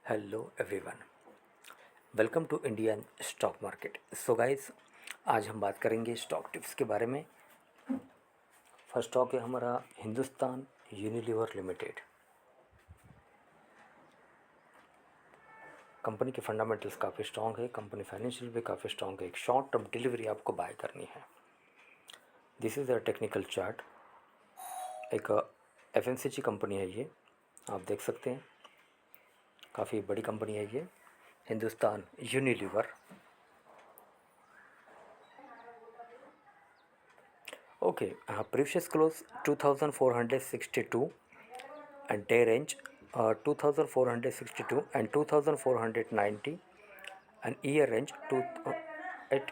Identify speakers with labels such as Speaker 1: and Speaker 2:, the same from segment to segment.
Speaker 1: Hello everyone, welcome to Indian stock market. So guys, आज हम बात करेंगे स्टॉक टिप्स के बारे में। फर्स्ट स्टॉक है हमारा हिंदुस्तान यूनिलीवर लिमिटेड। कंपनी के फंडामेंटल्स काफ़ी स्ट्रॉन्ग है, कंपनी फाइनेंशियल भी काफ़ी स्ट्रॉन्ग है। एक शॉर्ट टर्म डिलीवरी आपको बाय करनी है। This is a technical chart. एक एफएमसीजी कंपनी है ये, आप देख सकते हैं। काफ़ी बड़ी कंपनी है ये, Hindustan Unilever. Okay, previous close 2462 and day range 2462 and 2490 and year range at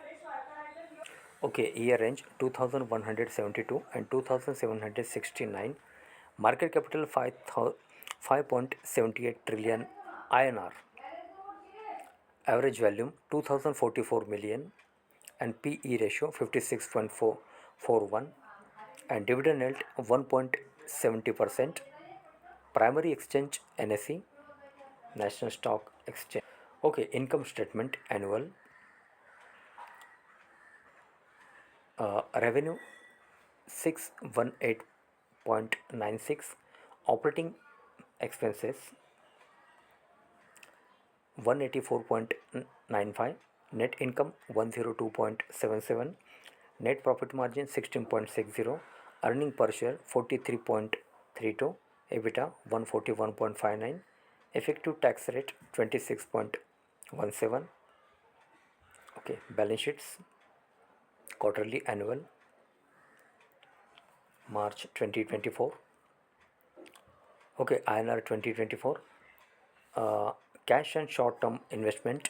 Speaker 1: year range 2172 and 2769. Market capital 5.78 trillion INR. Average volume 2044 million and PE ratio 56.441 and dividend yield 1.70%. Primary exchange NSE, National Stock Exchange. Okay, income statement annual. Revenue 618.96. Operating expenses 184.95. Net income 102.77. Net profit margin 16.60. Earning per share 43.32. EBITDA 141.59. Effective tax rate 26.17. Okay, balance sheets quarterly, annual, March 2024. Okay, INR 2024. Cash and short term investment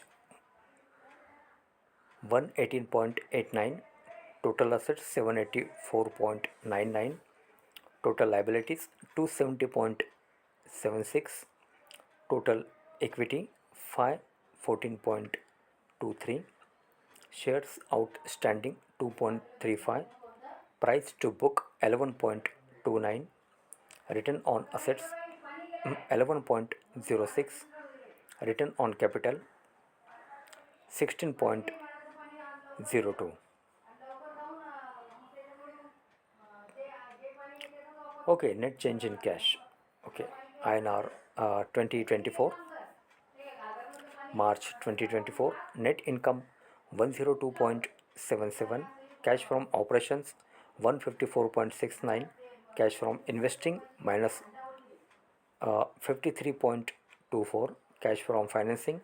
Speaker 1: 118.89. Total assets 784.99. Total liabilities 270.76. Total equity 514.23. Shares outstanding 2.35. Price to book 11.29. Return on assets 11.06. Return on capital 16.02. Okay, net change in cash. Okay, INR 2024, March 2024. Net income 102.77. Cash from operations 154.69. Cash from investing minus 53.24. Cash from financing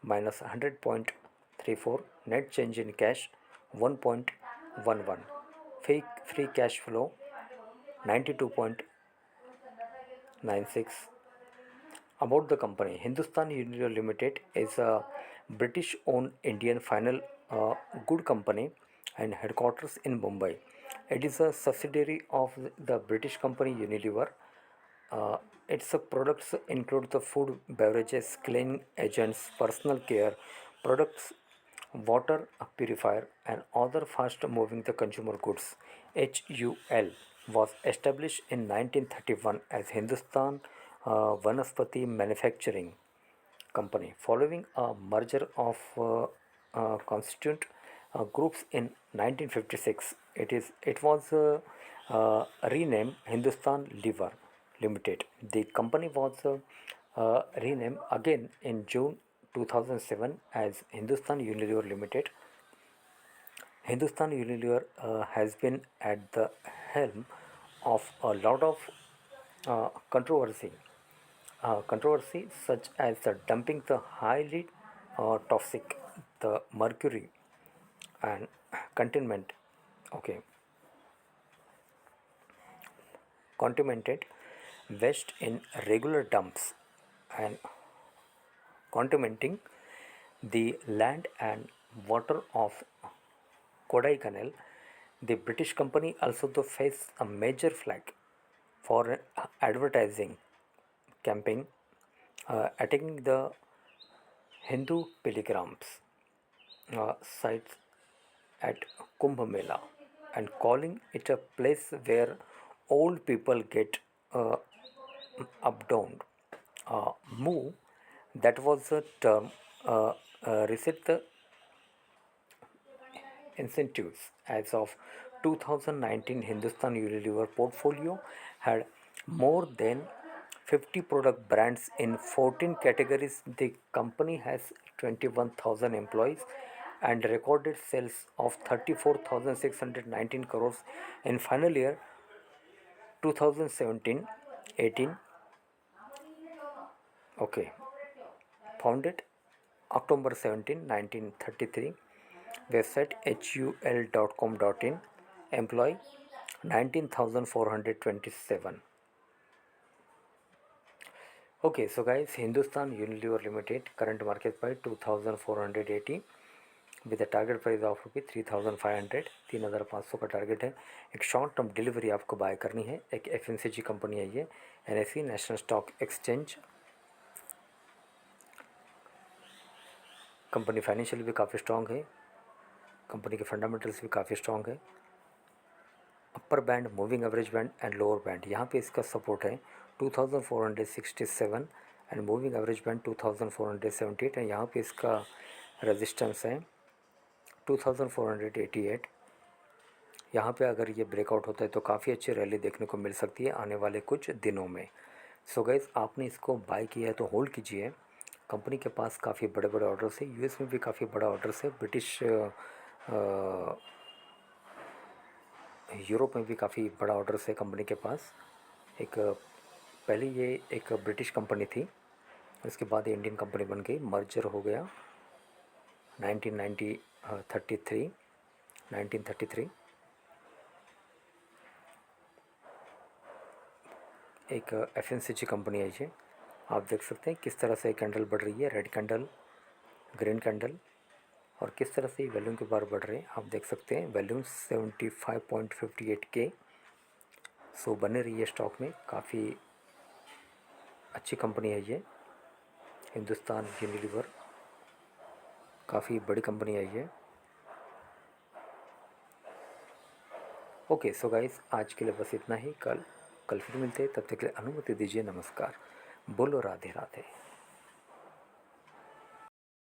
Speaker 1: minus 100.34. Net change in cash 1.11. Free cash flow 92.96. About the company, Hindustan Unilever Limited is a British-owned Indian final good company and headquarters in Mumbai. It is a subsidiary of the British company Unilever. Its products include the food, beverages, cleaning agents, personal care products, water purifier, and other fast-moving the consumer goods. HUL was established in 1931 as Hindustan Vanaspati Manufacturing Company following a merger of constituent groups in 1956. It was renamed Hindustan Lever Limited. The company was renamed again in June 2007 as Hindustan Unilever Limited. Hindustan Unilever has been at the helm of a lot of controversy such as the dumping the highly toxic the mercury and containment, okay, contaminated waste in regular dumps and contaminating the land and water of Kodaikanal. The British company also to face a major flag for advertising campaign attacking the Hindu pilgrims sites at Kumbh Mela and calling it a place where old people get abandoned. Move That was a term. Reset the incentives. As of 2019, Hindustan Unilever portfolio had more than 50 product brands in 14 categories. The company has 21,000 employees and recorded sales of 34,619 crores in final year 2017-18. Okay, founded October 17, 1933. Website hul.com.in. Employee 19,427. Okay, so guys, Hindustan Unilever Limited current market price 2,480 with a target price of rupee 3,500, 3,500 का target है। एक short term delivery आपको bye करनी है। एक FMCG company है ये, NSE national stock exchange. Company financial भी काफ़ी स्ट्रॉन्ग है, कंपनी के फंडामेंटल्स भी काफ़ी स्ट्रॉन्ग है। Upper band, moving average band and lower band, यहाँ पे इसका सपोर्ट है 2467 एंड मूविंग एवरेज बैंड 2478 है। यहाँ पे इसका रेजिस्टेंस है 2488। यहाँ पे अगर ये ब्रेकआउट होता है तो काफ़ी अच्छी रैली देखने को मिल सकती है आने वाले कुछ दिनों में। सो गाइस, आपने इसको बाय किया है तो होल्ड कीजिए। कंपनी के पास काफ़ी बड़े बड़े ऑर्डर्स है, यूएस में भी काफ़ी बड़ा ऑर्डर्स है, ब्रिटिश यूरोप में भी काफ़ी बड़ा ऑर्डर्स है कंपनी के पास। एक पहले ये एक ब्रिटिश कंपनी थी, उसके बाद ये इंडियन कंपनी बन गई, मर्जर हो गया 1933। एक एफएमसीजी कंपनी है ये। आप देख सकते हैं किस तरह से कैंडल बढ़ रही है, रेड कैंडल, ग्रीन कैंडल, और किस तरह से वॉल्यूम के बार बढ़ रहे हैं आप देख सकते हैं। वॉल्यूम 75.58 के। सो बने रही है स्टॉक में, काफ़ी अच्छी कंपनी है ये हिंदुस्तान यूनिलीवर, काफ़ी बड़ी कंपनी है ये। ओके, सो गाइस, आज के लिए बस इतना ही। कल फिर मिलते हैं, तब तक के लिए अनुमति दीजिए। नमस्कार। बोलो राधे राधे।